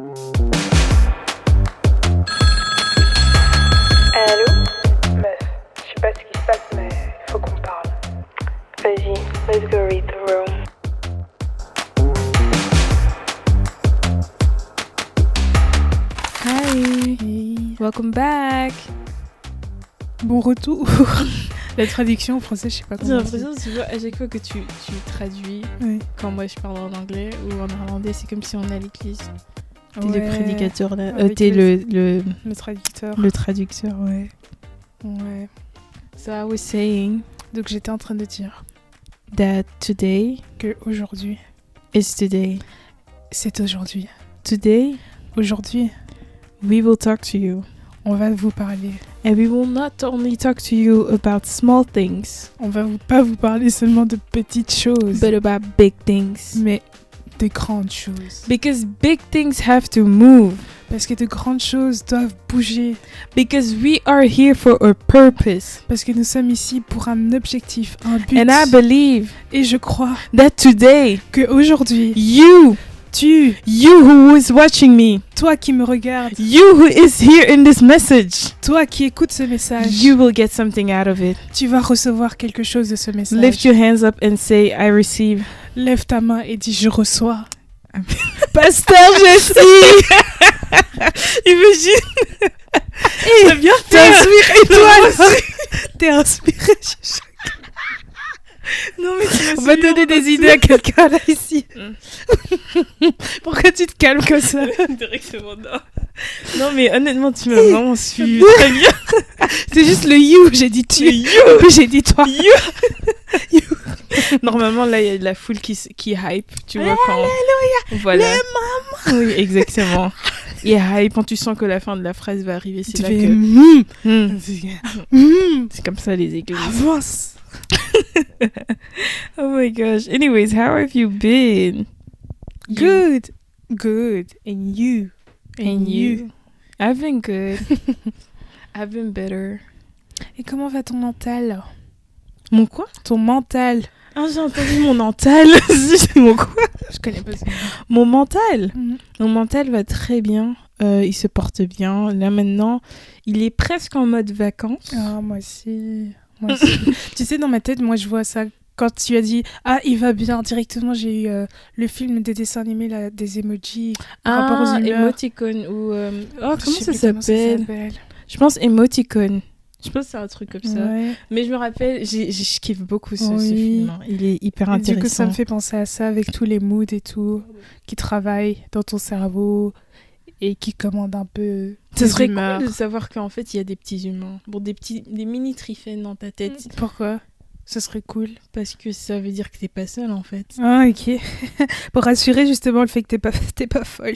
Allô? Meuf, je sais pas ce qui se passe, mais faut qu'on parle. Vas-y, let's go read the room. Hi, welcome back. Bon retour. La traduction en français, je sais pas J'ai comment. l'impression, tu vois, à chaque fois que tu traduis, Ouais. quand moi je parle en anglais ou en néerlandais, c'est comme si on est à l'église. T'es Ouais. le prédicateur là. Avec T'es le traducteur. traducteur, ouais. Ouais. So I was saying Donc j'étais en train de dire that today que aujourd'hui, is today. c'est aujourd'hui. Today, Aujourd'hui, we will talk to you. on va vous parler. And we will not only talk to you about small things, On va pas vous parler seulement de petites choses, but about big things. mais de grandes choses. Because big things have to move. Parce que de grandes choses doivent bouger. Because we are here for a purpose. Parce que nous sommes ici pour un objectif, un but. And I believe Et je crois that today, que aujourd'hui, you who is watching me, toi qui me regardes, you who is here in this message, toi qui écoutes ce message, you will get something out of it. tu vas recevoir quelque chose de ce message. Lift your hands up and say, I receive. Lève ta main et dis je reçois. Pasteur Jessie! Imagine! T'as bien T'es fait! inspiré, toi là. T'es inspiré. Non mais tu On va donner des idées à quelqu'un là ici. Pourquoi tu te calmes comme ça? Directement, non. Non mais honnêtement, tu m'as vraiment suivi très bien. C'est juste le you, j'ai dit tu. Le you. Puis j'ai dit toi. Normalement, là, il y a de la foule qui hype, tu vois, quand... Voilà. Les mamans. Oui, exactement. Il hype quand tu sens que la fin de la phrase va arriver. C'est Tu là fais que... C'est comme ça, les églises. avance. Oh my gosh. Anyways, how have you been? Good. Good. And you. And you? I've been good. I've been better. Et comment va ton mental? Mon quoi? Ton mental. Ah, j'ai entendu mon mental. C'est mon quoi? Je connais pas ça. Mon mental? Mhm. Mon mental va très bien. Il se porte bien. Là, maintenant, il est presque en mode vacances. Ah, moi aussi. Moi aussi. Tu sais, dans ma tête, moi, je vois ça. Quand tu as dit « Ah, il va bien », directement, j'ai eu le film des dessins animés, là, des emojis par rapport aux humeurs. Emoticon ou... Oh, Je comment sais ça plus comment s'appelle? Je pense Emoticon. Je pense que c'est un truc comme ça. Ouais. Mais je me rappelle, je kiffe beaucoup ce Oui. film. Hein. Il est hyper Et intéressant. du coup, ça me fait penser à ça avec tous les moods et tout qui travaillent dans ton cerveau et qui commandent un peu Ce tes serait humeurs. cool de savoir qu'en fait, il y a des petits humains. Bon, des mini tryphènes dans ta tête. Pourquoi? Ce serait cool. Parce que ça veut dire que t'es pas seule, en fait. Ah, ok. Pour rassurer justement le fait que t'es pas folle.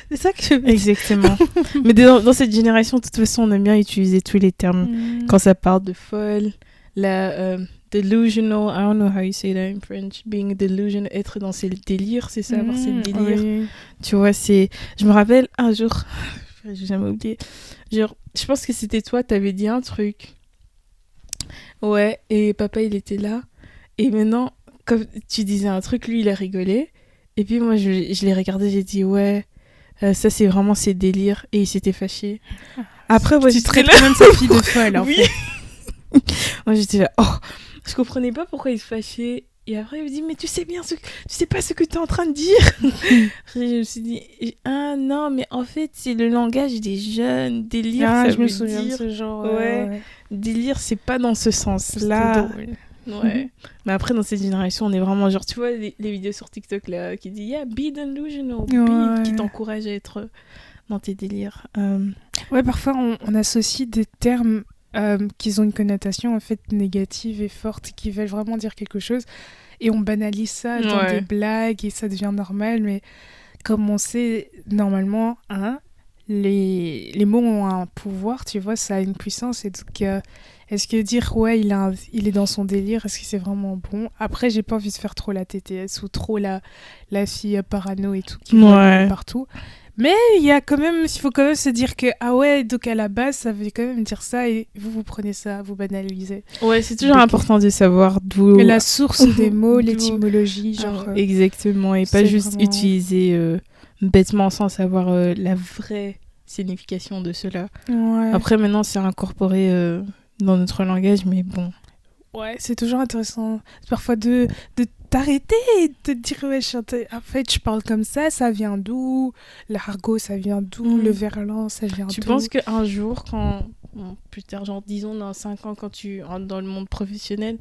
C'est ça que je veux dire. Exactement. Mais dans cette génération, de toute façon, on aime bien utiliser tous les termes. Quand ça parle de folle, la delusional, I don't know how you say that in French, being delusional, être dans ses délires, c'est ça, avoir ses délires. Oui. Tu vois, c'est... Je me rappelle un jour, j'ai jamais oublié, genre, je pense que c'était toi, t'avais dit un truc. Ouais, et papa, il était là. Et maintenant, comme tu disais un truc, lui, il a rigolé. Et puis moi, je l'ai regardé, j'ai dit, ouais, ça, c'est vraiment ses délires. Et il s'était fâché. Après, moi, Tu j'étais traites là. quand même sa fille de folle, en Oui. fait. Moi, j'étais là, oh, je comprenais pas pourquoi il se fâchait. Et après, il me dit, mais tu sais pas ce que tu es en train de dire. Je me suis dit, ah non, mais en fait, c'est le langage des jeunes. Délire, Ah, ça je me veut souviens de dire... ce genre. Ouais. Délire, c'est pas dans ce sens-là. C'était drôle. Ouais. Mais après, dans cette génération, on est vraiment genre, tu vois, les vidéos sur TikTok là, qui disent, yeah, be delusional, Ouais. qui t'encouragent à être dans tes délires. Ouais, parfois on associe des termes qui ont une connotation en fait négative et forte, qui veulent vraiment dire quelque chose, et on banalise ça dans Ouais. des blagues et ça devient normal. Mais comme on sait, normalement, les mots ont un pouvoir, tu vois, ça a une puissance. Et donc, est-ce que dire ouais, il est dans son délire, est-ce que c'est vraiment bon? Après, j'ai pas envie de faire trop la TTS ou trop la fille parano et tout qui Ouais. va partout. Mais il faut quand même se dire que, ah ouais, donc à la base, ça veut quand même dire ça et vous prenez ça, vous banalisez. Ouais, c'est toujours Donc, important de savoir d'où... la source des mots, D'où- l'étymologie, genre. Exactement, et pas c'est juste vraiment- utiliser bêtement sans savoir la vraie signification de cela. Ouais. Après, maintenant, c'est incorporé dans notre langage, mais bon. Ouais, c'est toujours intéressant parfois de t'arrêter et de te dire, ouais, en fait, je parle comme ça vient d'où? L'argot, ça vient d'où? Le verlan, ça vient d'où? Tu penses qu'un jour, plus tard, genre disons dans 5 ans, quand tu entres dans le monde professionnel,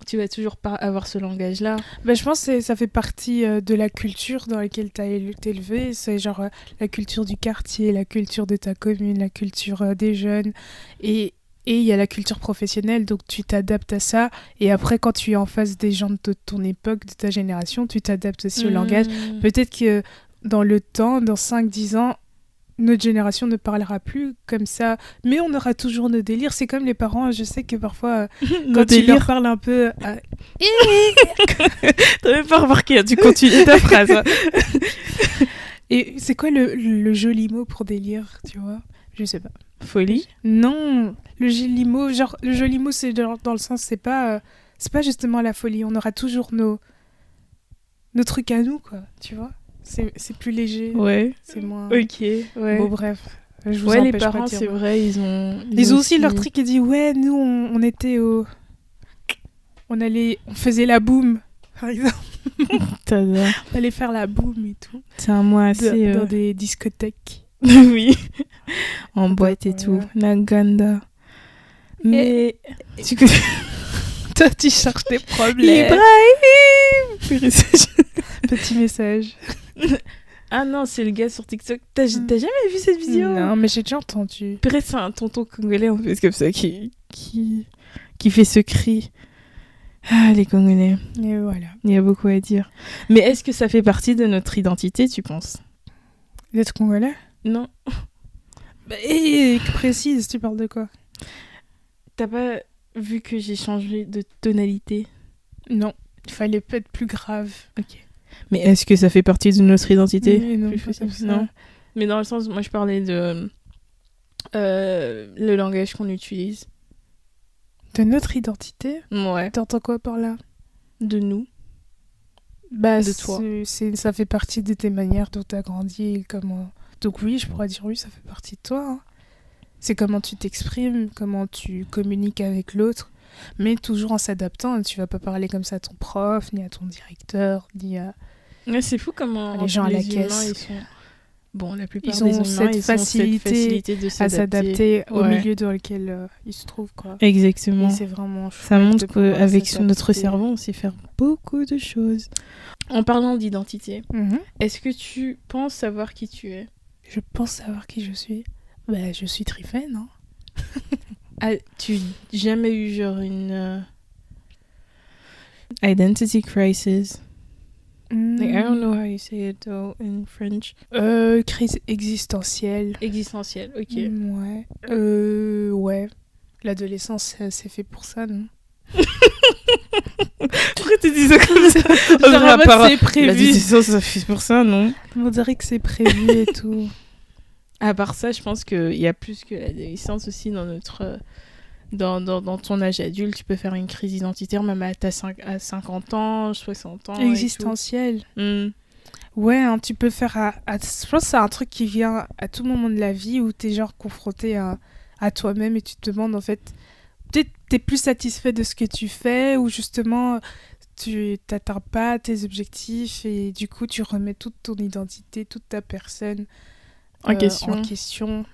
tu vas toujours pas avoir ce langage-là? Ben, je pense que ça fait partie de la culture dans laquelle t'es élevé. C'est genre la culture du quartier, la culture de ta commune, la culture des jeunes. Et il y a la culture professionnelle, donc tu t'adaptes à ça. Et après, quand tu es en face des gens de ton époque, de ta génération, tu t'adaptes aussi au langage. Peut-être que dans le temps, dans 5-10 ans, notre génération ne parlera plus comme ça. Mais on aura toujours nos délires. C'est comme les parents, je sais que parfois, quand tu leur parles un peu... T'as même pas remarqué, hein, tu continues ta phrase. Hein. Et c'est quoi le joli mot pour délire, tu vois? Je sais pas. Folie? Non, le joli mot, genre le joli mot, c'est dans le sens, c'est pas justement la folie. On aura toujours nos trucs à nous, quoi. Tu vois? C'est plus léger. Ouais. C'est moins. Ok. Ouais. Bon, bref. Je vous Ouais, les empêche pas parents, de dire, c'est ouais. vrai, ils ont aussi leur truc qui dit, ouais, nous on était au, on faisait la boum, par exemple. T'adores. On allait faire la boum et tout. C'est un mot assez. Dans des discothèques. Oui. En boîte et Voilà. tout. La ganda. Mais. Tu connais. Toi, tu cherches des problèmes. Ibrahim. Petit message. Ah non, c'est le gars sur TikTok. T'as jamais vu cette vidéo? Non, mais j'ai déjà entendu. Purée, c'est un tonton congolais en fait comme ça qui fait ce cri. Ah, les Congolais. Et voilà. Il y a beaucoup à dire. Mais est-ce que ça fait partie de notre identité, tu penses? D'être congolais? Non. Bah, précise, tu parles de quoi? T'as pas vu que j'ai changé de tonalité? Non, il fallait pas être plus grave. Ok. Mais est-ce que ça fait partie de notre identité? Oui, non, Plus pas comme ça. non. Mais dans le sens, moi je parlais de le langage qu'on utilise. De notre identité? Ouais. T'entends quoi par là? De nous. Bah, De toi. Ça fait partie de tes manières dont t'as grandi et comment... Donc oui, je pourrais dire oui, ça fait partie de toi. Hein. C'est comment tu t'exprimes, comment tu communiques avec l'autre, mais toujours en s'adaptant. Tu vas pas parler comme ça à ton prof, ni à ton directeur, ni à... Ouais, c'est fou comment les gens à la humains, caisse. ils sont... Bon, la plupart Ils ont des humains, cette ils facilité de à s'adapter au Ouais. milieu dans lequel ils se trouvent, quoi. Exactement. Et c'est vraiment chouette Ça montre de pouvoir qu'avec s'adapter. notre cerveau, on sait faire beaucoup de choses. En parlant d'identité, Mhm. est-ce que tu penses savoir qui tu es? Je pense savoir qui je suis. Bah, je suis Tryphène, hein. As-tu jamais eu genre une identity crisis? Like, I don't know how you say it though in French. Crise existentielle. Existentielle, ok. Ouais. Ouais. L'adolescence, c'est fait pour ça, non? Pourquoi tu dis ça comme ça? Genre, en mode, c'est prévu. La décision, ça fait pour ça, non? On dirait que c'est prévu et tout. À part ça, je pense qu'il y a plus que l'adolescence aussi dans notre... Dans ton âge adulte, tu peux faire une crise identitaire même à 50 ans, 60 ans. Existentielle. Ouais, hein, tu peux faire je pense que c'est un truc qui vient à tout moment de la vie où t'es genre confronté à toi-même et tu te demandes en fait, peut-être t'es plus satisfait de ce que tu fais ou justement tu t'atteins pas tes objectifs et du coup tu remets toute ton identité, toute ta personne en question.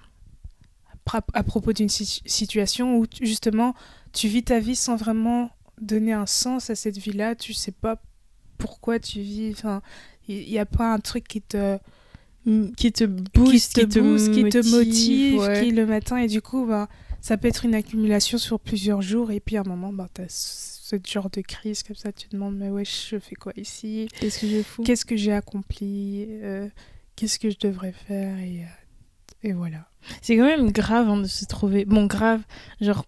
À propos d'une situation où justement tu vis ta vie sans vraiment donner un sens à cette vie-là, tu sais pas pourquoi tu vis, enfin il y a pas un truc qui te booste, qui te motive, ouais. qui le matin et du coup bah ça peut être une accumulation sur plusieurs jours et puis à un moment bah t'as ce genre de crise comme ça, tu te demandes mais ouais je fais quoi ici, Qu'est-ce que je fous? qu'est-ce que j'ai accompli, qu'est-ce que je devrais faire et voilà. C'est quand même grave hein, de se trouver... Bon, grave, genre...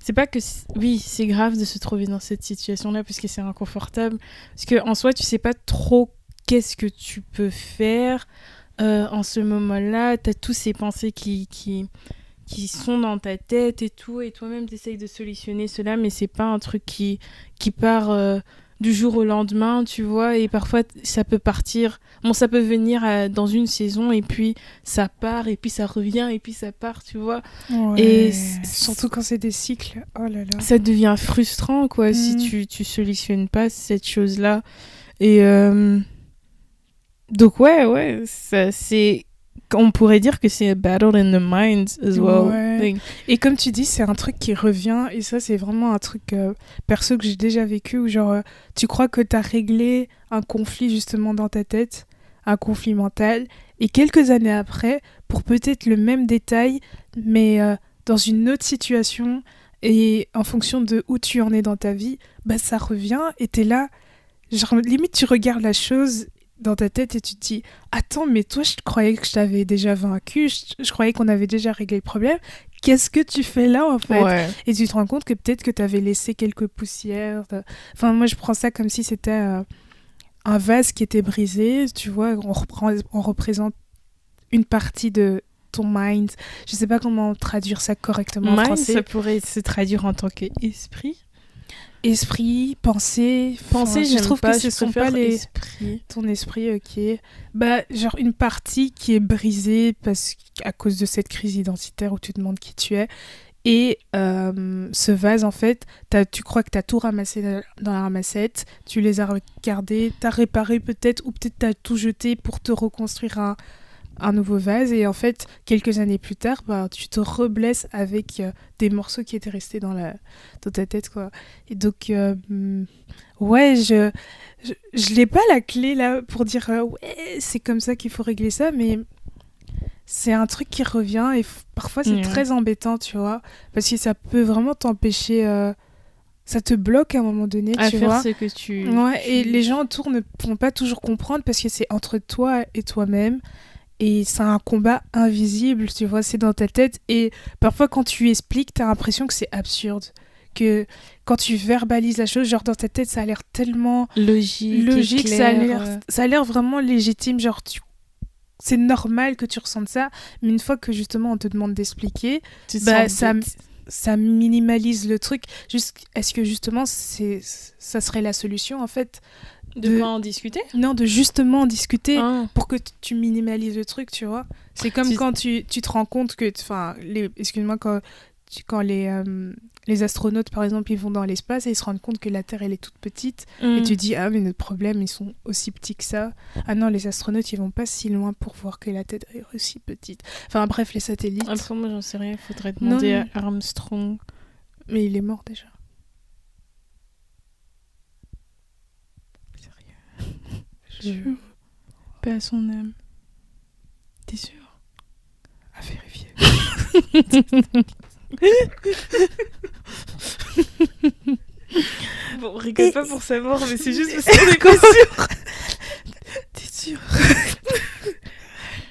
C'est pas que... Oui, c'est grave de se trouver dans cette situation-là parce que c'est inconfortable. Parce qu'en soi, tu sais pas trop qu'est-ce que tu peux faire. en ce moment-là, t'as tous ces pensées qui sont dans ta tête et tout, et toi-même t'essayes de solutionner cela, mais c'est pas un truc qui part du jour au lendemain, tu vois, et parfois ça peut partir, bon, ça peut venir dans une saison, et puis ça part, et puis ça revient, et puis ça part, tu vois, Ouais. et Surtout quand c'est des cycles. Oh là là. ça devient frustrant, quoi, si tu solutionnes pas cette chose-là, et donc ouais, ça, c'est... On pourrait dire que c'est a battle in the mind as well. Ouais. Like, Et comme tu dis, c'est un truc qui revient. Et ça, c'est vraiment un truc perso que j'ai déjà vécu où genre, tu crois que t'as réglé un conflit justement dans ta tête, un conflit mental. Et quelques années après, pour peut-être le même détail, mais dans une autre situation et en fonction de où tu en es dans ta vie, bah ça revient et t'es là. Genre, limite, tu regardes la chose dans ta tête et tu te dis attends, mais toi, je croyais que je t'avais déjà vaincu, je croyais qu'on avait déjà réglé le problème. Qu'est-ce que tu fais là, en fait? ouais. Et tu te rends compte que peut-être que tu avais laissé quelques poussières. Enfin, moi, je prends ça comme si c'était un vase qui était brisé. Tu vois, on représente une partie de ton mind. Je sais pas comment traduire ça correctement en Mind, français. ça pourrait se traduire en tant qu'esprit. Esprit, pensée. Pensée, je j'aime trouve pas, que ce je sont préfère pas les... esprit. Ton esprit, ok. Bah, genre une partie qui est brisée à cause de cette crise identitaire où tu te demandes qui tu es. Et ce vase, en fait, tu crois que tu as tout ramassé dans la ramassette, tu les as regardés, tu as réparé peut-être, ou peut-être tu as tout jeté pour te reconstruire un nouveau vase. Et en fait, quelques années plus tard, bah, tu te reblesses avec des morceaux qui étaient restés dans ta tête, quoi. Et donc, ouais, je n'ai pas la clé là pour dire ouais, c'est comme ça qu'il faut régler ça, mais c'est un truc qui revient et parfois c'est très embêtant, tu vois, parce que ça peut vraiment t'empêcher, ça te bloque à un moment donné, à tu faire vois. ce que tu... Ouais, et les gens autour ne vont pas toujours comprendre parce que c'est entre toi et toi-même et c'est un combat invisible, tu vois, c'est dans ta tête et parfois quand tu expliques, t'as l'impression que c'est absurde. Que quand tu verbalises la chose, genre dans ta tête, ça a l'air tellement logique ça a l'air vraiment légitime, genre c'est normal que tu ressentes ça, mais une fois que justement on te demande d'expliquer, bah ça minimalise le truc. Est-ce que justement ça serait la solution en fait de pas en discuter? Non, de justement en discuter pour que tu minimalises le truc, tu vois. C'est comme quand tu te rends compte que, enfin, excuse-moi, quand les astronautes, par exemple, ils vont dans l'espace et ils se rendent compte que la Terre, elle est toute petite. Et tu dis, ah, mais notre problème, ils sont aussi petits que ça. Ah non, les astronautes, ils vont pas si loin pour voir que la Terre est aussi petite. Enfin, bref, les satellites. Après, moi, j'en sais rien. Il faudrait demander à Armstrong. Mais il est mort déjà. Sérieux? Je... Paix à son âme. T'es sûr? À vérifier. Bon, on rigole pas pour sa mort, mais c'est juste parce qu'on est pas sûr. T'es sûr?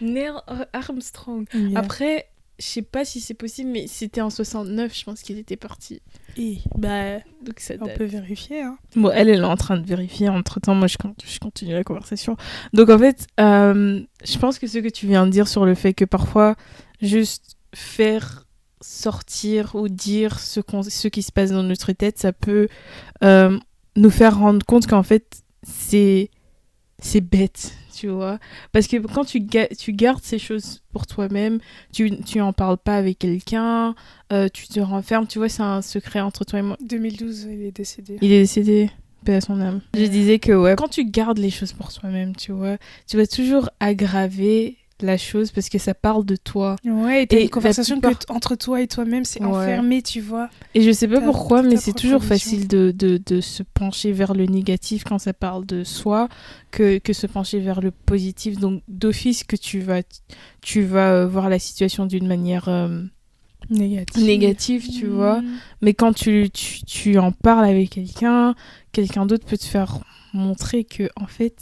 Neil Armstrong. Yeah. Après, je sais pas si c'est possible, mais c'était en 69, je pense qu'il était parti. Et bah, donc ça on date. peut vérifier. Hein. Bon, elle est en train de vérifier. Entre-temps, moi, je continue la conversation. Donc, en fait, je pense que ce que tu viens de dire sur le fait que parfois, juste faire sortir ou dire ce qui se passe dans notre tête, ça peut nous faire rendre compte qu'en fait, c'est bête, tu vois. Parce que quand tu gardes ces choses pour toi-même, tu en parles pas avec quelqu'un, tu te renfermes, tu vois, c'est un secret entre toi et moi. 2012, il est décédé. Il est décédé, paix à son âme. Je disais que ouais, quand tu gardes les choses pour toi-même, tu vois, tu vas toujours aggraver la chose parce que ça parle de toi. Ouais, et t'as une conversation entre toi et toi-même, c'est enfermé, tu vois. Et je sais pas pourquoi, mais c'est toujours facile de se pencher vers le négatif quand ça parle de soi que se pencher vers le positif. Donc d'office que tu vas voir la situation d'une manière négative, tu vois. Mais quand tu en parles avec quelqu'un d'autre peut te faire montrer que en fait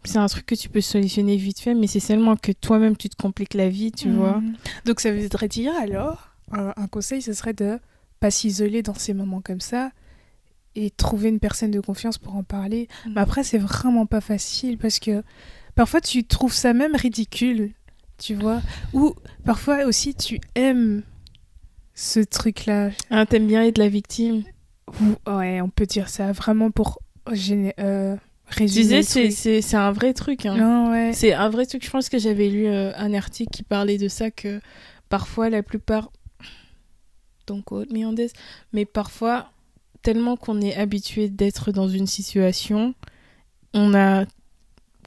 c'est un truc que tu peux solutionner vite fait, mais c'est seulement que toi-même tu te compliques la vie, tu vois. Donc ça voudrait dire alors, un conseil, ce serait de pas s'isoler dans ces moments comme ça et trouver une personne de confiance pour en parler. Mais après, c'est vraiment pas facile parce que parfois tu trouves ça même ridicule, tu vois. Ou parfois aussi tu aimes ce truc-là. Ah, t'aimes bien être la victime. Ouais, on peut dire ça vraiment pour résumer Tu disais, le truc. c'est un vrai truc. Hein. Non, ouais. C'est un vrai truc. Je pense que j'avais lu un article qui parlait de ça, que parfois, la plupart... Don't quote me on this. Mais parfois, tellement qu'on est habitué d'être dans une situation, on a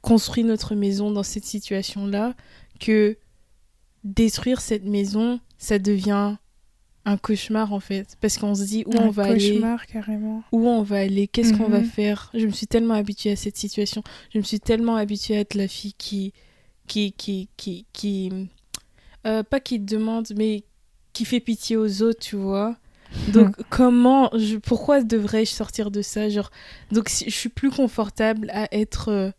construit notre maison dans cette situation-là, que détruire cette maison, ça devient un cauchemar en fait, parce qu'on se dit où on va aller, cauchemar carrément. où on va aller, qu'est-ce qu'on va Mhm. faire. Je me suis tellement habituée à cette situation, je me suis tellement habituée à être la fille pas qui demande, mais qui fait pitié aux autres, tu vois. Donc pourquoi devrais-je sortir de ça, genre. Donc je suis plus confortable à être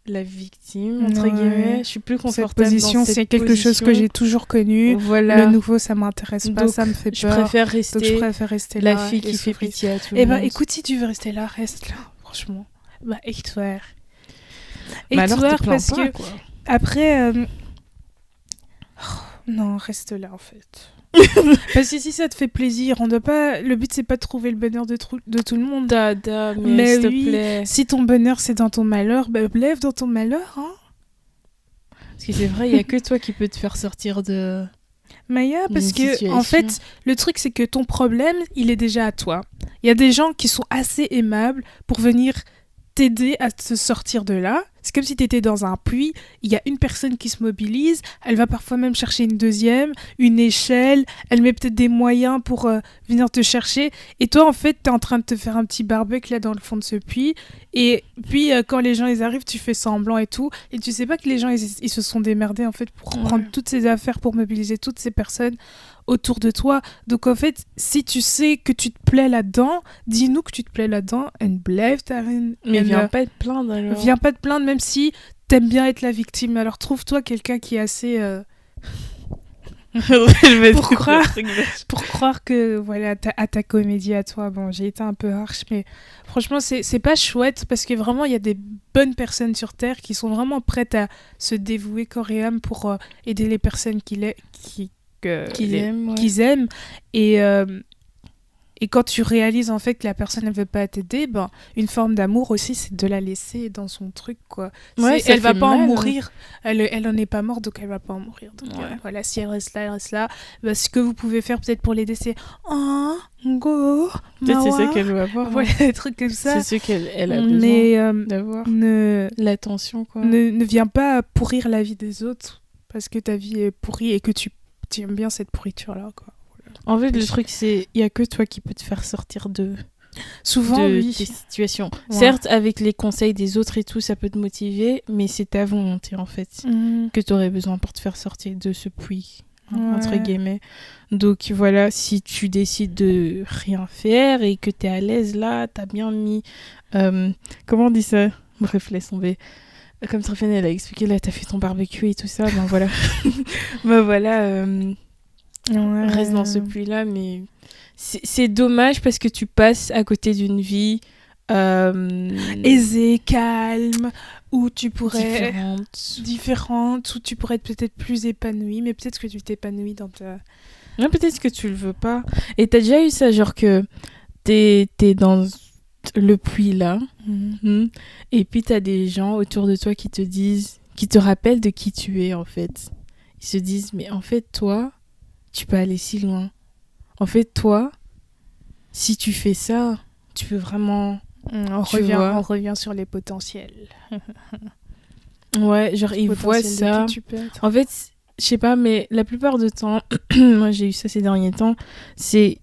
la victime, entre Ouais. guillemets. Je suis plus Cette confortable position, dans cette c'est quelque chose que position. j'ai toujours connu. Voilà. Le nouveau, ça m'intéresse pas, Donc, ça me fait je peur. préfère Donc je rester préfère rester là. la fille et qui fait souffrir. pitié à tout Eh le ben, monde. écoute, si tu veux rester là, reste là, franchement. Bah, Hector. Bah alors, Hector, te plains parce pas, que quoi. après... non, reste là, en fait. Parce que si ça te fait plaisir, on doit pas... Le but, c'est pas de trouver le bonheur de tout le monde. Dada, mais Mais s'il te oui, plaît. si ton bonheur, c'est dans ton malheur, bah, lève dans ton malheur, hein. Parce que c'est vrai, il y a que toi qui peux te faire sortir de... Maya, parce d'une que situation. en fait, le truc c'est que ton problème, il est déjà à toi. Il y a des gens qui sont assez aimables pour venir t'aider à te sortir de là. C'est comme si tu étais dans un puits, il y a une personne qui se mobilise, elle va parfois même chercher une deuxième, une échelle, elle met peut-être des moyens pour venir te chercher. Et toi, en fait, tu es en train de te faire un petit barbecue là dans le fond de ce puits. Et puis, quand les gens ils arrivent, tu fais semblant et tout. Et tu sais pas que les gens, ils se sont démerdés en fait pour Ouais. prendre toutes ces affaires, pour mobiliser toutes ces personnes autour de toi. Donc en fait, si tu sais que tu te plais là-dedans, dis-nous que tu te plais là-dedans, and blève Tarine. Mais And, viens pas te plaindre alors. viens pas te plaindre même si t'aimes bien être la victime. Alors trouve-toi quelqu'un qui est assez... pour croire que voilà à ta comédie à toi. Bon, j'ai été un peu harsh, mais franchement c'est pas chouette parce que vraiment il y a des bonnes personnes sur terre qui sont vraiment prêtes à se dévouer corps et âme pour aider les personnes qu'ils aiment, ouais. qu'ils aiment et quand tu réalises en fait que la personne ne veut pas t'aider, ben une forme d'amour aussi, c'est de la laisser dans son truc quoi. Ouais, ça Elle va fait pas en mal, hein. mourir, elle en est pas morte donc elle va pas en mourir. Donc Ouais. voilà, si elle reste là. Ben, ce que vous pouvez faire peut-être pour l'aider, c'est go, Peut-être c'est ça Mawa. qu'elle veut avoir. Voilà, des trucs comme ça. C'est ce qu'elle a besoin Mais d'avoir. ne L'attention, quoi. ne viens pas pourrir la vie des autres parce que ta vie est pourrie et que tu aimes bien cette pourriture là quoi. En fait, le truc, c'est il y a que toi qui peux te faire sortir de Souvent tes oui. situations. Ouais. Certes, avec les conseils des autres et tout, ça peut te motiver, mais c'est ta volonté, en fait, que tu aurais besoin pour te faire sortir de ce puits, hein, entre Ouais. guillemets. Donc voilà, si tu décides de rien faire et que tu es à l'aise là, tu as bien mis... comment on dit ça ? Bref, laisse tomber. Comme Tréphane, elle a expliqué, là, tu as fait ton barbecue et tout ça, ben voilà. Ben voilà... Ouais. reste dans ce puits-là, mais c'est dommage parce que tu passes à côté d'une vie aisée, calme, où tu pourrais différente. où tu pourrais être peut-être plus épanouie, mais peut-être que tu t'épanouis dans ta... Ouais, peut-être que tu le veux pas. Et t'as déjà eu ça, genre que t'es dans le puits là, et puis t'as des gens autour de toi qui te disent, qui te rappellent de qui tu es en fait. Ils se disent, mais en fait toi, tu peux aller si loin. En fait toi, si tu fais ça, tu peux vraiment... On Tu vois. revient sur les potentiels. Ouais, genre ils voient Potentiels de ça. qui tu peux être. En fait, je sais pas, mais la plupart du temps, moi j'ai eu ça ces derniers temps, c'est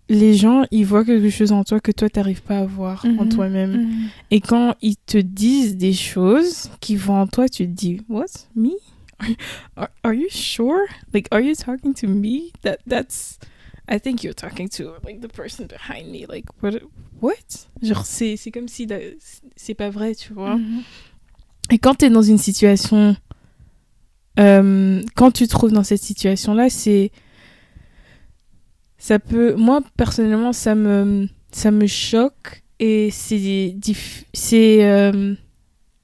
les gens, ils voient quelque chose en toi que toi t'arrives pas à voir en toi-même. Et quand ils te disent des choses qui vont en toi, tu te dis, what? Me? Are you sure? Like, are you talking to me? That's... I think you're talking to, like, the person behind me. Like, what? Genre, c'est comme si c'est pas vrai, tu vois. Et quand t'es dans une situation... quand tu te trouves dans cette situation-là, c'est... Ça peut... Moi, personnellement, ça me choque. Et c'est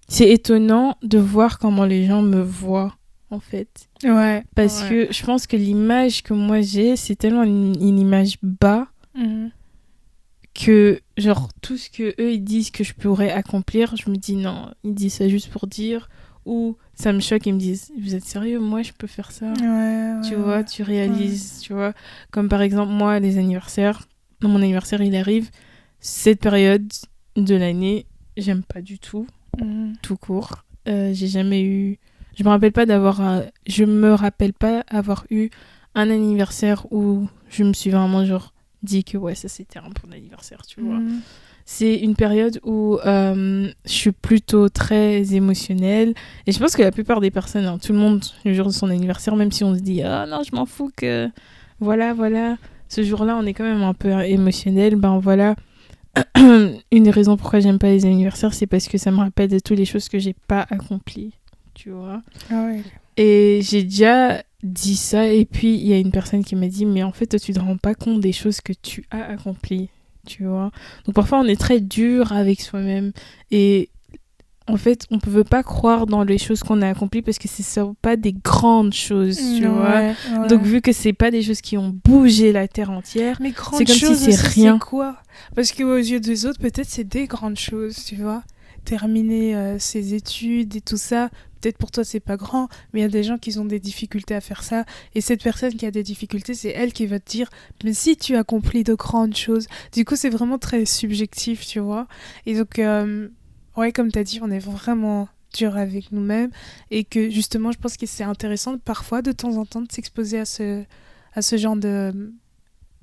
c'est étonnant de voir comment les gens me voient, en fait. Ouais. Parce que je pense que l'image que moi j'ai, c'est tellement une image bas Mhm. que, genre, tout ce que eux ils disent que je pourrais accomplir, je me dis non, ils disent ça juste pour dire. Ou ça me choque, ils me disent, vous êtes sérieux, moi je peux faire ça. Tu vois, tu réalises, tu vois. Comme par exemple, moi, les anniversaires, mon anniversaire il arrive, cette période de l'année, j'aime pas du tout, Mhm. tout court. J'ai jamais eu. Je me rappelle pas avoir eu un anniversaire où je me suis vraiment, genre, dit que ouais, ça c'était un bon anniversaire, tu vois. Mhm. C'est une période où je suis plutôt très émotionnelle. Et je pense que la plupart des personnes, hein, tout le monde, le jour de son anniversaire, même si on se dit « Ah non, je m'en fous que... Voilà, voilà. » Ce jour-là, on est quand même un peu émotionnel. Ben voilà. Une des raisons pourquoi j'aime pas les anniversaires, c'est parce que ça me rappelle de toutes les choses que j'ai pas accomplies. Tu vois. Ah ouais. Et j'ai déjà dit ça. Et puis, il y a une personne qui m'a dit « Mais en fait, toi, tu te rends pas compte des choses que tu as accomplies. » Tu vois. Donc parfois on est très dur avec soi-même et en fait on ne peut pas croire dans les choses qu'on a accomplies parce que ce ne sont pas des grandes choses, tu vois. Ouais. Donc vu que c'est pas des choses qui ont bougé la terre entière, Mais grande c'est comme chose si c'est aussi, rien. c'est quoi? Parce qu'aux yeux des autres, peut-être c'est des grandes choses, tu vois. Terminer ses études et tout ça, peut-être pour toi c'est pas grand, mais il y a des gens qui ont des difficultés à faire ça. Et cette personne qui a des difficultés, c'est elle qui va te dire, mais si tu accomplis de grandes choses. Du coup, c'est vraiment très subjectif, tu vois. Et donc, ouais, comme tu as dit, on est vraiment dur avec nous-mêmes. Et que justement, je pense que c'est intéressant parfois, de temps en temps, de s'exposer à ce genre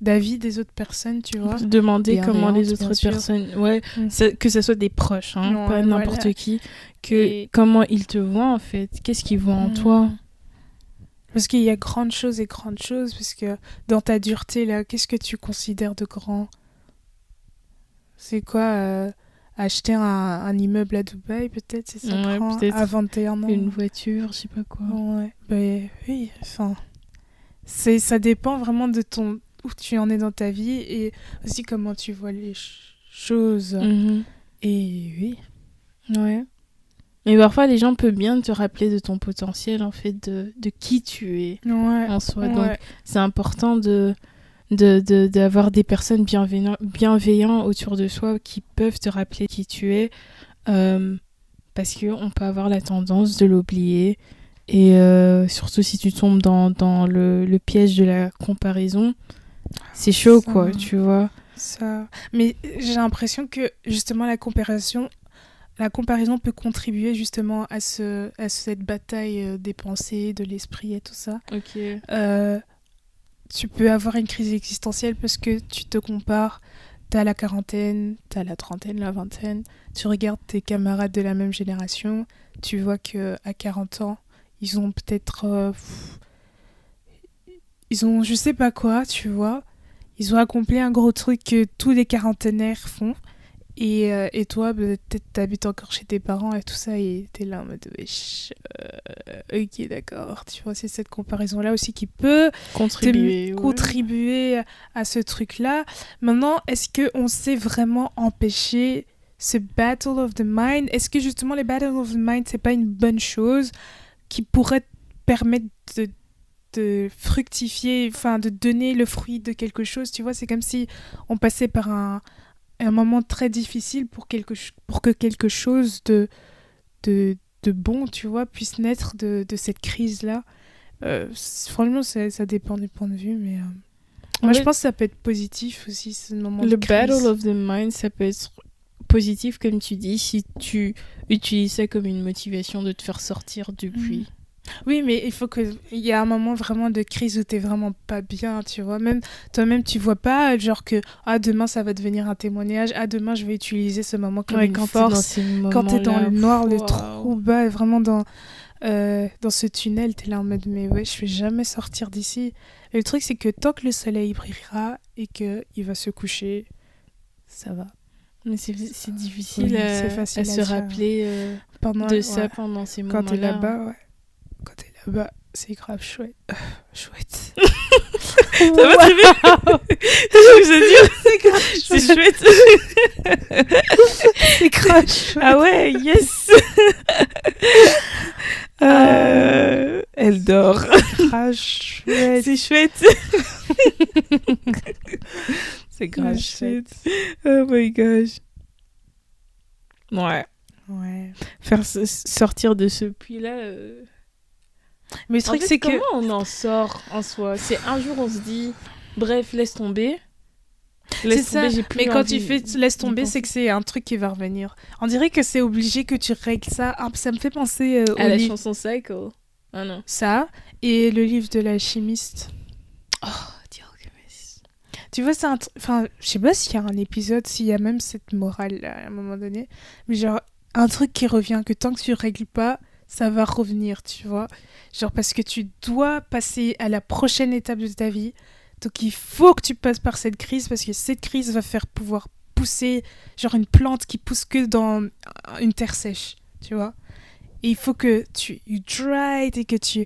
d'avis des autres personnes, tu vois. Demander comment les Bienveillante, bien autres sûr. personnes, ouais, Mm. que ce soit des proches, hein, Ouais, pas n'importe voilà. qui, que Et- comment ils te voient en fait, qu'est-ce qu'ils voient en toi. Parce qu'il y a grandes choses et grandes choses, parce que dans ta dureté, là, qu'est-ce que tu considères de grand? C'est quoi acheter un immeuble à Dubaï, peut-être, c'est ça Ouais, grand, peut-être à 21 ans? une voiture, je sais pas quoi. Ouais, ben oui, enfin, ça dépend vraiment de où tu en es dans ta vie et aussi comment tu vois les choses. Mhm. Et oui. Ouais. Mais parfois, les gens peuvent bien te rappeler de ton potentiel, en fait, de qui tu es Ouais. en soi. Ouais. Donc, c'est important d'avoir des personnes bienveillantes autour de soi qui peuvent te rappeler qui tu es. Parce qu'on peut avoir la tendance de l'oublier. Et surtout si tu tombes dans le piège de la comparaison, c'est chaud, Ça. quoi, tu vois. Ça. Mais j'ai l'impression que justement la comparaison peut contribuer justement à cette bataille des pensées, de l'esprit et tout ça. Ok. Tu peux avoir une crise existentielle parce que tu te compares. T'as la quarantaine, t'as la trentaine, la vingtaine. Tu regardes tes camarades de la même génération. Tu vois qu'à 40 ans, ils ont peut-être... ils ont je sais pas quoi, tu vois. Ils ont accompli un gros truc que tous les quarantenaires font. Et toi, peut-être t'habites encore chez tes parents et tout ça, et t'es là en mode wesh, ok, d'accord. Tu vois, c'est cette comparaison-là aussi qui peut Contribuer. Ouais. contribuer à ce truc-là. Maintenant, est-ce qu'on sait vraiment empêcher ce battle of the mind? Est-ce que justement les battle of the mind, c'est pas une bonne chose qui pourrait permettre de fructifier, enfin de donner le fruit de quelque chose? Tu vois, c'est comme si on passait par un moment très difficile pour que quelque chose de bon, tu vois, puisse naître de cette crise-là. Franchement, ça dépend du point de vue, mais moi, je pense que ça peut être positif aussi, ce moment de Le crise. battle of the mind, ça peut être positif, comme tu dis, si tu utilises ça comme une motivation de te faire sortir du puits. Oui, mais il y a un moment vraiment de crise où t'es vraiment pas bien, tu vois. Même toi-même, tu vois pas, genre que demain ça va devenir un témoignage, demain je vais utiliser ce moment comme une force. Quand t'es dans le noir, le trou bas, vraiment dans ce tunnel, t'es là en mode mais ouais, je vais jamais sortir d'ici. Et le truc, c'est que tant que le soleil brillera et qu'il va se coucher, ça va. Mais c'est difficile, Oui, c'est facile à se rappeler de ça pendant ces moments-là. Quand t'es là-bas, ouais. Quand t'es là-bas, c'est grave chouette. Chouette. Ça va très bien. Je veux dire, C'est grave c'est chouette. chouette. C'est grave chouette. Ah ouais, yes. Elle dort. Grave chouette. C'est chouette. C'est grave chouette. Oh my gosh. Ouais. Ouais. Faire sortir de ce puits-là. Mais le En truc, fait, c'est que... comment on en sort en soi? C'est un jour on se dit, bref, laisse tomber. C'est ça, j'ai plus mais quand envie tu fais laisse d'y tomber, penser. c'est que c'est un truc qui va revenir. On dirait que c'est obligé que tu règles ça. Ah, ça me fait penser À au la livre. chanson Psycho. Ah non. Ça, et le livre de l'alchimiste. Oh, The Alchemist. Tu vois, c'est un truc... Enfin, je sais pas s'il y a un épisode, s'il y a même cette morale là, à un moment donné. Mais genre, un truc qui revient, que tant que tu règles pas, ça va revenir, tu vois. Genre, parce que tu dois passer à la prochaine étape de ta vie. Donc, il faut que tu passes par cette crise, parce que cette crise va faire pouvoir pousser, genre, une plante qui pousse que dans une terre sèche, tu vois. Et il faut que you try et que tu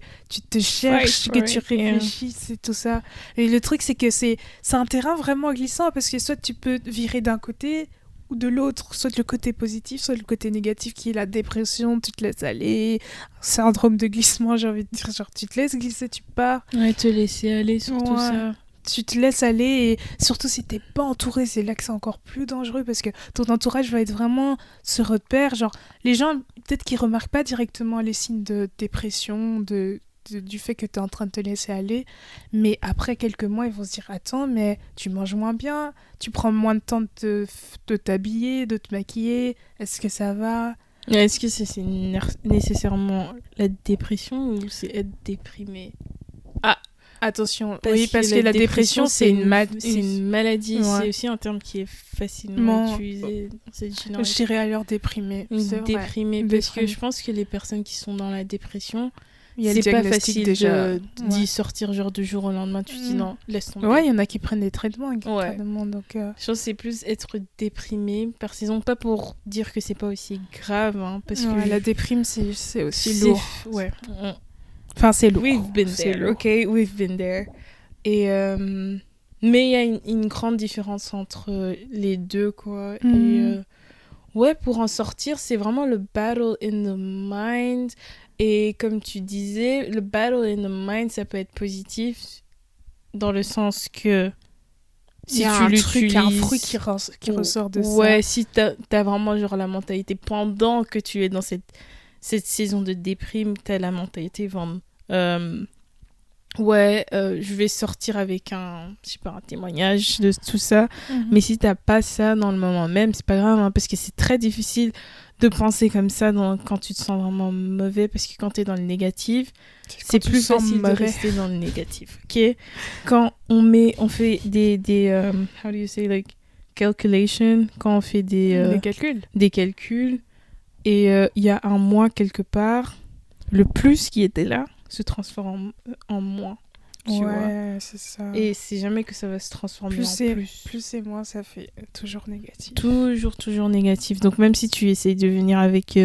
te cherches, Fight que for tu it, yeah. réfléchisses et tout ça. Et le truc, c'est que c'est un terrain vraiment glissant, parce que soit tu peux virer d'un côté ou de l'autre, soit le côté positif, soit le côté négatif qui est la dépression, tu te laisses aller, syndrome de glissement, j'ai envie de dire, genre tu te laisses glisser, tu pars, Ouais, te laisser aller sur tout Ouais. ça. tu te laisses aller, et surtout si t'es pas entouré, c'est là que c'est encore plus dangereux, parce que ton entourage va être vraiment ce repère, genre les gens peut-être qu'ils remarquent pas directement les signes de dépression, du fait que tu es en train de te laisser aller, mais après quelques mois ils vont se dire attends, mais tu manges moins bien, tu prends moins de temps de t'habiller, de te maquiller, est-ce que ça va? Est-ce que c'est nécessairement la dépression ou c'est être déprimé? Attention, parce que la dépression c'est une maladie, Ouais. c'est aussi un terme qui est facilement Mon- utilisé dans cette je génération. dirais alors déprimé, c'est vrai. Déprimé, parce que Déprimé. je pense que les personnes qui sont dans la dépression, Il y a le c'est pas diagnostic facile déjà. d'y Ouais. sortir genre du jour au lendemain. Tu te dis non, laisse tomber. Ouais, il y en a qui prennent des traitements, Ouais. carrément, donc Je pense que c'est plus être déprimé par saison, pas pour dire que c'est pas aussi grave, hein, parce ouais, que la déprime c'est aussi c'est- lourd. Ouais. Enfin, c'est lourd. We've been C'est there, lourd. ok? We've been there. Et mais il y a une grande différence entre les deux, quoi. Mhm. Et ouais, pour en sortir, c'est vraiment le battle in the mind. Et comme tu disais, le battle in the mind, ça peut être positif dans le sens que Il y si a tu un truc, il y a un l'utilises- fruit qui ressort de ça. Ouais, si t'as vraiment genre la mentalité pendant que tu es dans cette saison de déprime, t'as la mentalité vraiment je vais sortir avec un témoignage de tout ça. Mhm. Mais si t'as pas ça dans le moment même, c'est pas grave, hein, parce que c'est très difficile de penser comme ça quand tu te sens vraiment mauvais, parce que quand t'es dans le négatif, c'est Quand tu plus sens facile de mauvais. rester dans le négatif, ok? Quand on fait des how do you say, like, calculation, quand on fait Les calculs. des calculs, et il y a un moins quelque part, le plus qui était là se transforme en moins, tu vois. Ouais, c'est ça. Et c'est jamais que ça va se transformer plus en c'est plus. plus et moins, ça fait toujours négatif. Toujours négatif. Donc même si tu essayes de venir avec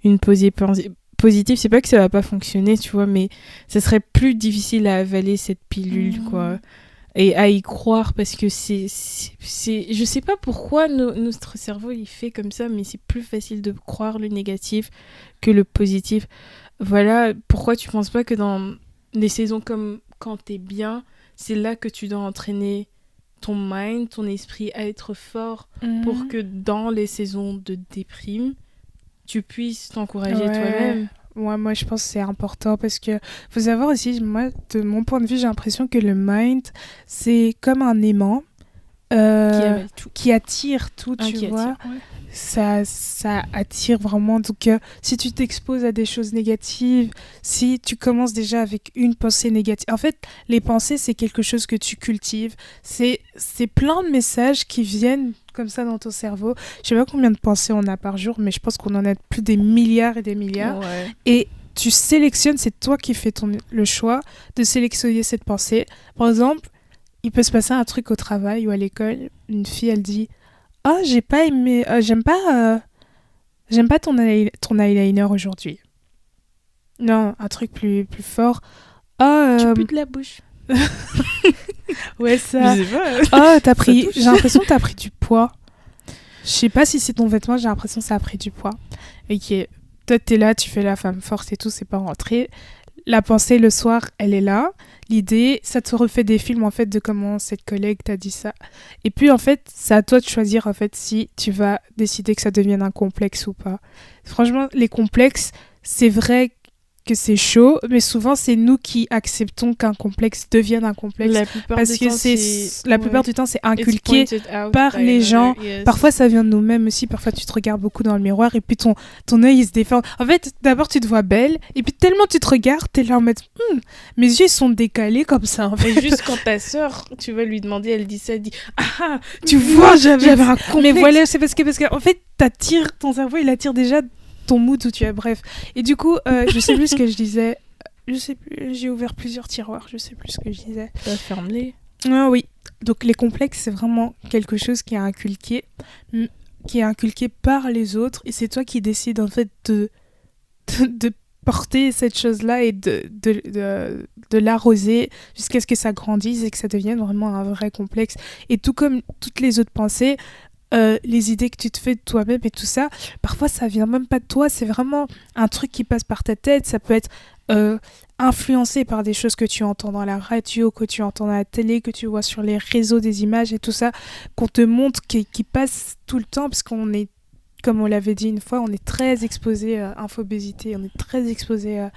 une positive, c'est pas que ça va pas fonctionner, tu vois, mais ça serait plus difficile à avaler cette pilule, quoi. Et à y croire, parce que c'est je sais pas pourquoi notre cerveau il fait comme ça, mais c'est plus facile de croire le négatif que le positif. Voilà pourquoi tu penses pas que dans les saisons comme quand t'es bien, c'est là que tu dois entraîner ton mind, ton esprit à être fort pour que dans les saisons de déprime, tu puisses t'encourager toi-même. Ouais, moi je pense que c'est important, parce que faut savoir aussi, moi de mon point de vue, j'ai l'impression que le mind c'est comme un aimant Qui avale tout. qui attire tout, Ah, tu qui vois. attire, ouais. Ça attire vraiment. Donc si tu t'exposes à des choses négatives, si tu commences déjà avec une pensée négative, en fait les pensées c'est quelque chose que tu cultives, c'est plein de messages qui viennent comme ça dans ton cerveau. Je sais pas combien de pensées on a par jour, mais je pense qu'on en a plus des milliards et des milliards. Ouais. Et tu sélectionnes, c'est toi qui fais le choix de sélectionner cette pensée. Par exemple, il peut se passer un truc au travail ou à l'école, une fille elle dit « Oh, j'ai pas aimé, j'aime pas ton eyeliner aujourd'hui. » Non, un truc plus fort. « Oh, Tu pues de la bouche. Ouais, ça. Je sais pas. Oh, touche. j'ai l'impression que t'as pris du poids. Je sais pas si c'est ton vêtement, j'ai l'impression que ça a pris du poids. Ok, toi t'es là, tu fais la femme forte et tout, c'est pas rentré. La pensée le soir, elle est là. L'idée, ça te refait des films en fait de comment cette collègue t'a dit ça. Et puis en fait, c'est à toi de choisir en fait si tu vas décider que ça devienne un complexe ou pas. Franchement, les complexes, c'est vrai que c'est chaud, mais souvent c'est nous qui acceptons qu'un complexe devienne un complexe. La plupart Parce du que temps, la plupart du temps, c'est inculqué It's pointed out par by les another, gens. yes. Parfois, ça vient de nous-mêmes aussi. Parfois, tu te regardes beaucoup dans le miroir et puis ton œil, il se déforme. En fait, d'abord, tu te vois belle et puis tellement tu te regardes, t'es là en mode mes yeux, ils sont décalés comme ça. En fait. Et juste quand ta sœur, tu vas lui demander, elle dit ça, elle dit ah, tu vois, j'avais un complexe. Mais voilà, c'est parce que en fait, t'attires, ton cerveau, il attire déjà ton mood où tu es. Bref. Et du coup, je sais plus ce que je disais. Je sais plus, j'ai ouvert plusieurs tiroirs, je sais plus ce que je disais. Ferme-les. Ah oui, donc les complexes, c'est vraiment quelque chose qui est inculqué par les autres, et c'est toi qui décides en fait de porter cette chose-là et de l'arroser jusqu'à ce que ça grandisse et que ça devienne vraiment un vrai complexe. Et tout comme toutes les autres pensées, les idées que tu te fais de toi-même et tout ça, parfois ça vient même pas de toi, c'est vraiment un truc qui passe par ta tête. Ça peut être influencé par des choses que tu entends dans la radio, que tu entends à la télé, que tu vois sur les réseaux, des images et tout ça, qu'on te montre, qui passe tout le temps, parce qu'on est, comme on l'avait dit une fois, on est très exposé à infobésité, on est très exposé à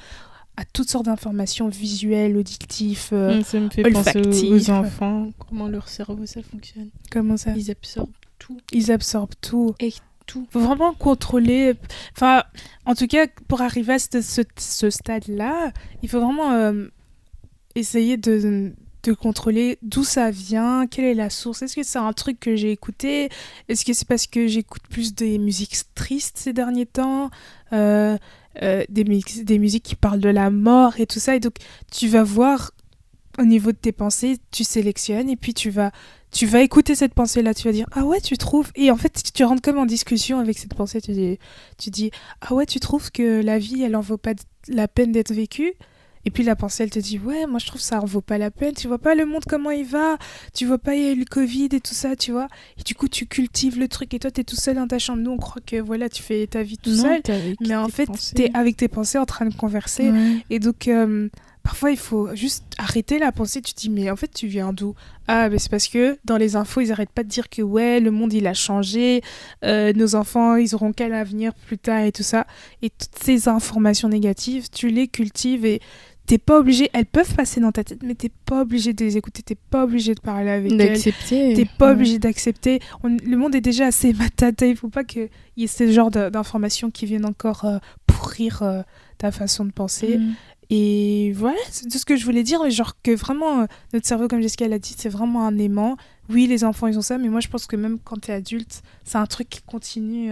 toutes sortes d'informations visuelles, auditives, Ça me fait penser olfactives. aux enfants, comment leur cerveau ça fonctionne. Comment ça ? Ils absorbent tout. Ils absorbent tout. Et tout. Faut vraiment contrôler. Enfin, en tout cas, pour arriver à ce stade-là, il faut vraiment essayer de contrôler d'où ça vient, quelle est la source. Est-ce que c'est un truc que j'ai écouté ? Est-ce que c'est parce que j'écoute plus des musiques tristes ces derniers temps ? Des musiques qui parlent de la mort et tout ça. Et donc, tu vas voir au niveau de tes pensées, tu sélectionnes et puis tu vas écouter cette pensée-là, tu vas dire « Ah ouais, tu trouves ?» Et en fait, tu rentres comme en discussion avec cette pensée, tu dis « Ah ouais, tu trouves que la vie, elle en vaut pas la peine d'être vécue ?» Et puis la pensée, elle te dit « Ouais, moi je trouve que ça en vaut pas la peine, tu vois pas le monde comment il va, tu vois pas, il y a eu le Covid et tout ça, tu vois ?» Et du coup, tu cultives le truc et toi, t'es tout seul dans ta chambre. Nous, on croit que voilà, tu fais ta vie tout seul, mais en fait, t'es avec tes pensées en train de converser. Ouais. Et donc... parfois, il faut juste arrêter la pensée. Tu te dis, mais en fait, tu viens d'où ? Ah, mais c'est parce que dans les infos, ils n'arrêtent pas de dire que ouais, le monde, il a changé. Nos enfants, ils auront quel avenir plus tard et tout ça. Et toutes ces informations négatives, tu les cultives et t'es pas obligé. Elles peuvent passer dans ta tête, mais t'es pas obligé de les écouter. T'es pas obligé de parler avec elles. D'accepter. T'es pas obligé d'accepter. Le monde est déjà assez matata. Il faut pas qu'il y ait ce genre d'informations qui viennent encore pourrir ta façon de penser. Et voilà, c'est tout ce que je voulais dire. Genre que vraiment, notre cerveau, comme Jessica l'a dit, c'est vraiment un aimant. Oui, les enfants, ils ont ça, mais moi, je pense que même quand t'es adulte, c'est un truc qui continue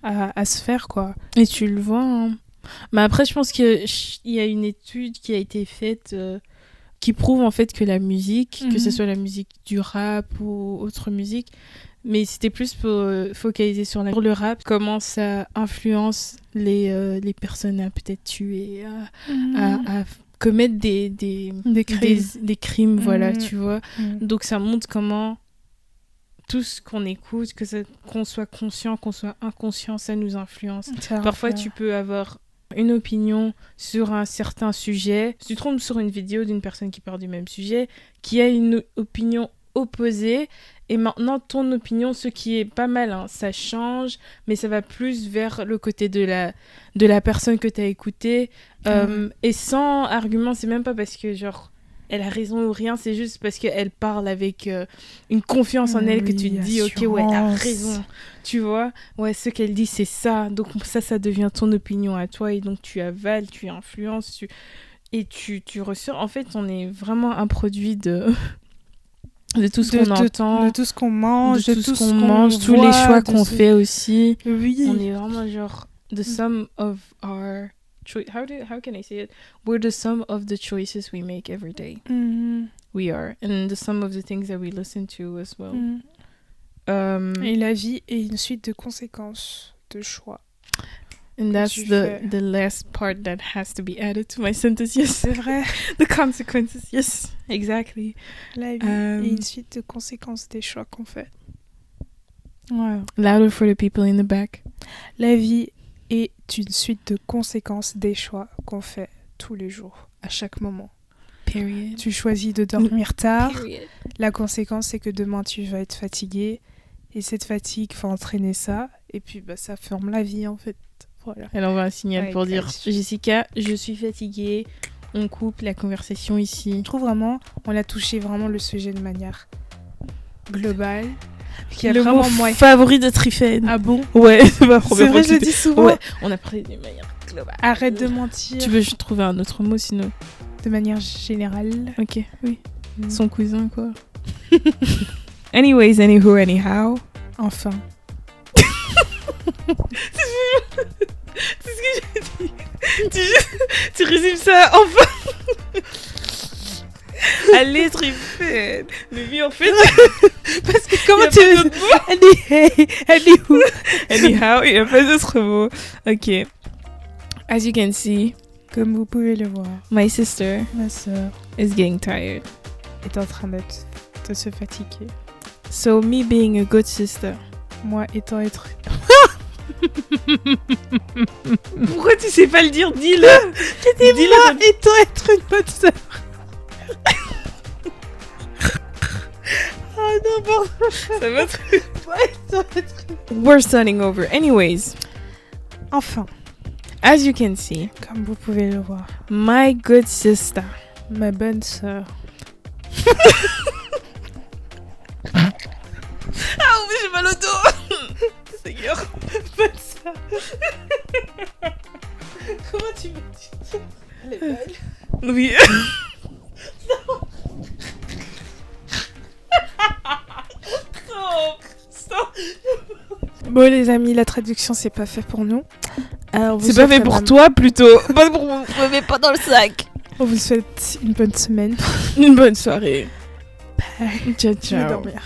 à se faire, quoi. Et tu le vois. Hein. Mais après, je pense qu'il y a une étude qui a été faite qui prouve en fait que la musique, que ce soit la musique du rap ou autre musique, mais c'était plus pour focaliser sur le rap, comment ça influence les personnes à peut-être tuer, à commettre des crimes, voilà, tu vois. Donc ça montre comment tout ce qu'on écoute, qu'on soit conscient, qu'on soit inconscient, ça nous influence. Parfois, tu peux avoir une opinion sur un certain sujet. Si tu tombes sur une vidéo d'une personne qui parle du même sujet, qui a une opinion opposée, et maintenant ton opinion, ce qui est pas mal, hein, ça change, mais ça va plus vers le côté de la personne que tu as écoutée. Et sans argument, c'est même pas parce que genre elle a raison ou rien, c'est juste parce qu'elle parle avec une confiance en elle que tu te dis ok, ouais, elle a raison, tu vois, ouais, ce qu'elle dit c'est ça, donc ça devient ton opinion à toi, et donc tu avales, tu influences, et tu ressors. En fait, on est vraiment un produit de tout ce qu'on entend, de tout ce qu'on mange, de tout ce qu'on mange, tous les choix qu'on fait aussi. Oui. On est vraiment genre the sum of our how can I say it? We're the sum of the choices we make every day. We are, and the sum of the things that we listen to as well. Et la vie est une suite de conséquences, de choix. And that's tu the, fais. the last part that has to be added to my sentence. Yes. C'est vrai. The consequences. Yes. Exactly. La vie Euh, est une suite de conséquences des choix qu'on fait. Ouais. Louder for the people in the back. La vie est une suite de conséquences des choix qu'on fait tous les jours, à chaque moment. Period. Tu choisis de dormir tard. Period. La conséquence, c'est que demain, tu vas être fatigué. Et cette fatigue va entraîner ça. Et puis, bah, ça forme la vie, en fait. Voilà. Elle envoie un signal Ouais, pour dire guys. Jessica, je suis fatiguée. On coupe la conversation ici. Je trouve vraiment, on a touché vraiment le sujet de manière globale. Qu'il y a Le vraiment mot moyen. favori de Trifen. Ah bon? Ouais, c'est ma C'est première vrai, fois je le que dis souvent. Ouais, on a parlé d'une manière globale. Arrête de mentir. Tu veux trouver un autre mot sinon? De manière générale. Ok, oui. Mm. Son cousin, quoi. Anyways, anywho, anyhow. Enfin. C'est ce que j'ai dit. Tu résumes ça enfin. Allez, Trifen. Mais oui, en fait. Parce que comment y a tu pas veux... d'autre mot. Elle est où? Anyhow, il n'y a pas d'autre mot. Ok. As you can see, Comme vous pouvez le voir, my sister ma sœur is getting tired. est en train de se fatiguer. So, me being a good sister. Moi étant être... Pourquoi tu sais pas le dire? Dis-le. Dis-le étant être une bonne sœur. Oh non, pardon. Ça va être... Moi étant être... We're starting over. Anyways, Enfin, as you can see, comme vous pouvez le voir, my good sister. ma bonne sœur. Ah, oui, j'ai mal au dos. Seigneur. Bonne sœur. Comment tu me dis? Elle est belle. Oui. Stop. Bon les amis, la traduction c'est pas fait pour nous. Alors, on vous C'est pas souhaite fait quand pour même- toi plutôt. Pas pour moi. Mais pas dans le sac. On vous souhaite une bonne semaine. Une bonne soirée. Bye. Ciao, Je vais ciao. dormir.